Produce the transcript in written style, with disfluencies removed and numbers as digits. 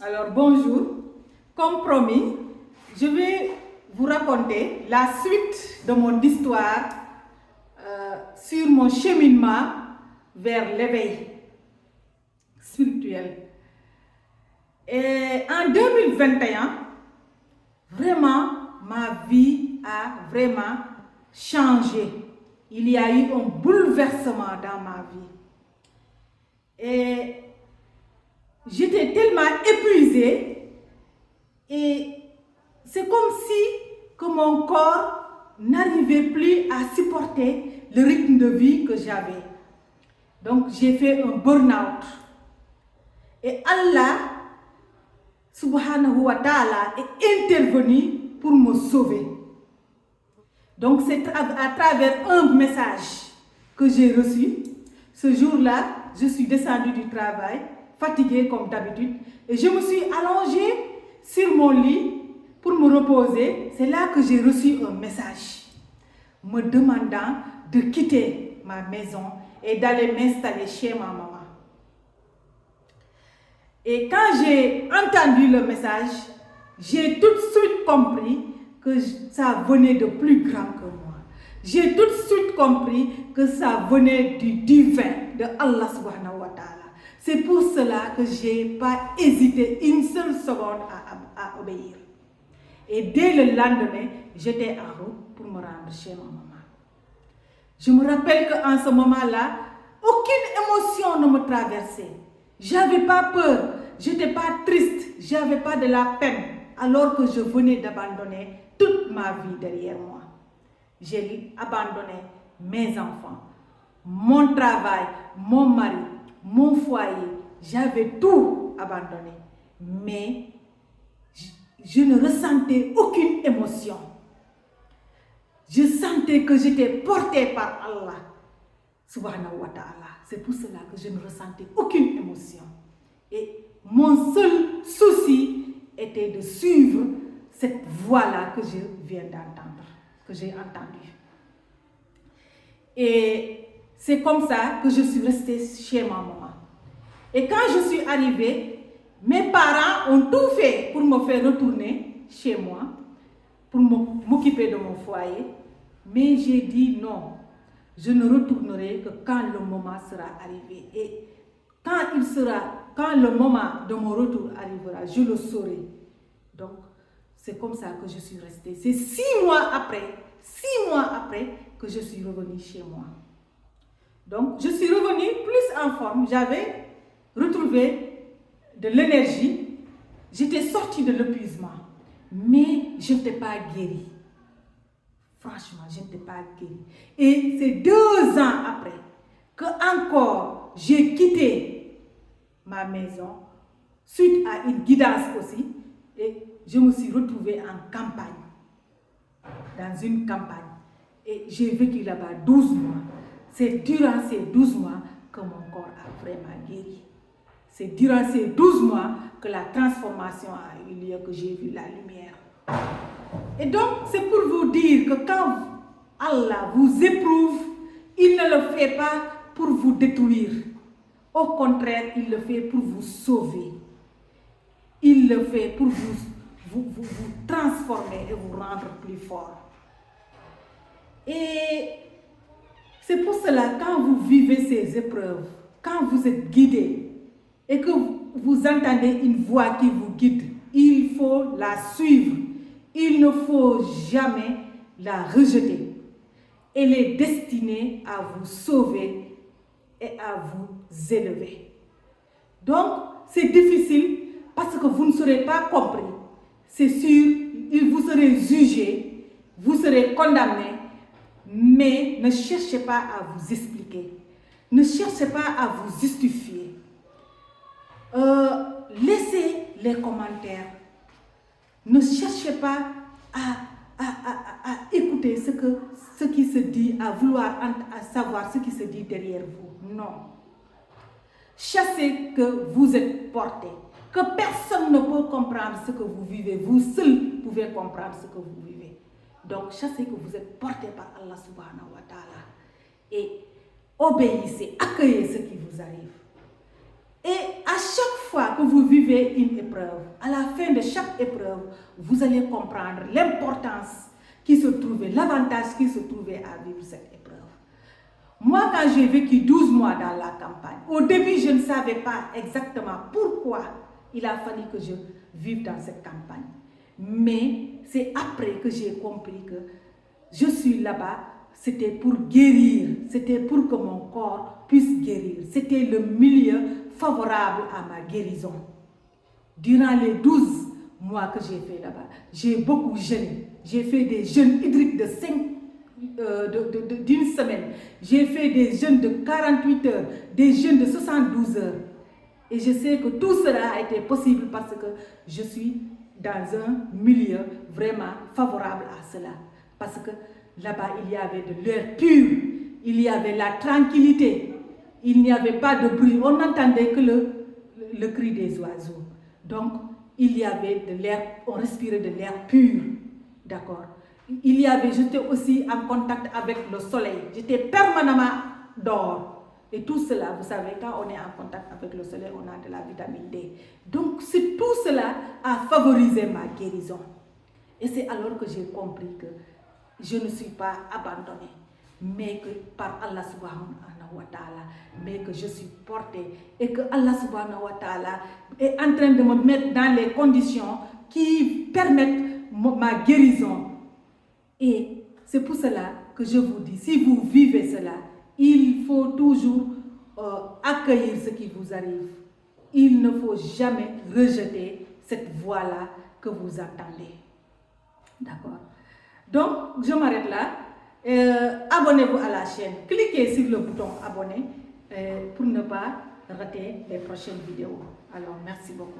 Alors bonjour, comme promis, je vais vous raconter la suite de mon histoire sur mon cheminement vers l'éveil spirituel. Et en 2021, vraiment, ma vie a vraiment changé. Il y a eu un bouleversement dans ma vie. Et j'étais tellement épuisée et c'est comme si que mon corps n'arrivait plus à supporter le rythme de vie que j'avais. Donc j'ai fait un burn-out. Et Allah, subhanahu wa ta'ala, est intervenu pour me sauver. Donc c'est à travers un message que j'ai reçu. Ce jour-là, je suis descendue du travail, fatiguée comme d'habitude, et je me suis allongée sur mon lit pour me reposer. C'est là que j'ai reçu un message me demandant de quitter ma maison et d'aller m'installer chez ma maman. Et quand j'ai entendu le message, j'ai tout de suite compris que ça venait de plus grand que moi. J'ai tout de suite compris que ça venait du divin, de Allah subhanahu wa ta'ala. C'est pour cela que je n'ai pas hésité une seule seconde à obéir. Et dès le lendemain, j'étais en route pour me rendre chez ma maman. Je me rappelle qu'en ce moment-là, aucune émotion ne me traversait. Je n'avais pas peur, je n'étais pas triste, je n'avais pas de la peine, alors que je venais d'abandonner toute ma vie derrière moi. J'ai abandonné mes enfants, mon travail, mon mari, mon foyer. J'avais tout abandonné. Mais je ne ressentais aucune émotion. Je sentais que j'étais portée par Allah, subhanahu wa ta'ala. C'est pour cela que je ne ressentais aucune émotion. Et mon seul souci était de suivre cette voie-là que je viens d'entendre, que j'ai entendue. Et c'est comme ça que je suis restée chez ma maman. Et quand je suis arrivée, mes parents ont tout fait pour me faire retourner chez moi, pour m'occuper de mon foyer. Mais j'ai dit non, je ne retournerai que quand le moment sera arrivé. Et quand le moment de mon retour arrivera, je le saurai. Donc, c'est comme ça que je suis restée. C'est 6 mois après que je suis revenue chez moi. Donc, je suis revenue plus en forme. J'avais retrouvé de l'énergie. J'étais sortie de l'épuisement. Mais je n'étais pas guérie. Franchement, je n'étais pas guérie. Et c'est 2 ans après que encore j'ai quitté ma maison suite à une guidance aussi. Et je me suis retrouvée en campagne, dans une campagne. Et j'ai vécu là-bas 12 mois. C'est durant ces 12 mois que mon corps a vraiment guéri. C'est durant ces 12 mois que la transformation a eu lieu, que j'ai vu la lumière. Et donc, c'est pour vous dire que quand Allah vous éprouve, il ne le fait pas pour vous détruire. Au contraire, il le fait pour vous sauver. Il le fait pour vous transformer et vous rendre plus fort. Et c'est pour cela, quand vous vivez ces épreuves, quand vous êtes guidé et que vous entendez une voix qui vous guide, il faut la suivre. Il ne faut jamais la rejeter. Elle est destinée à vous sauver et à vous élever. Donc, c'est difficile parce que vous ne serez pas compris. C'est sûr, vous serez jugé, vous serez condamné, mais ne cherchez pas à vous expliquer. Ne cherchez pas à vous justifier. Laissez les commentaires. Ne cherchez pas à écouter ce qui se dit, à vouloir savoir ce qui se dit derrière vous. Non. Chassez que vous êtes porté. Que personne ne peut comprendre ce que vous vivez. Vous seul pouvez comprendre ce que vous vivez. Donc, chassez que vous êtes porté par Allah subhanahu wa ta'ala. Et obéissez, accueillez ce qui vous arrive. Et à chaque fois que vous vivez une épreuve, à la fin de chaque épreuve, vous allez comprendre l'importance qui se trouvait, l'avantage qui se trouvait à vivre cette épreuve. Moi, quand j'ai vécu 12 mois dans la campagne, au début, je ne savais pas exactement pourquoi il a fallu que je vive dans cette campagne. Mais c'est après que j'ai compris que je suis là-bas, c'était pour guérir, c'était pour que mon corps puisse guérir. C'était le milieu favorable à ma guérison. Durant les 12 mois que j'ai fait là-bas, j'ai beaucoup jeûné. J'ai fait des jeûnes hydriques d'une semaine. J'ai fait des jeûnes de 48 heures, des jeûnes de 72 heures. Et je sais que tout cela a été possible parce que je suis dans un milieu vraiment favorable à cela. Parce que là-bas, il y avait de l'air pur, il y avait la tranquillité, il n'y avait pas de bruit, on n'entendait que le cri des oiseaux. Donc, il y avait de l'air, on respirait de l'air pur, d'accord. J'étais aussi en contact avec le soleil, j'étais permanemment dehors. Et tout cela, vous savez, quand on est en contact avec le soleil, on a de la vitamine D. Donc, tout cela a favorisé ma guérison. Et c'est alors que j'ai compris que je ne suis pas abandonnée, mais que par Allah subhanahu wa ta'ala, mais que je suis portée et que Allah subhanahu wa ta'ala est en train de me mettre dans les conditions qui permettent ma guérison. Et c'est pour cela que je vous dis, si vous vivez cela, il faut toujours accueillir ce qui vous arrive. Il ne faut jamais rejeter cette voix-là que vous entendez. D'accord? Donc, je m'arrête là. Abonnez-vous à la chaîne. Cliquez sur le bouton abonner pour ne pas rater les prochaines vidéos. Alors, merci beaucoup.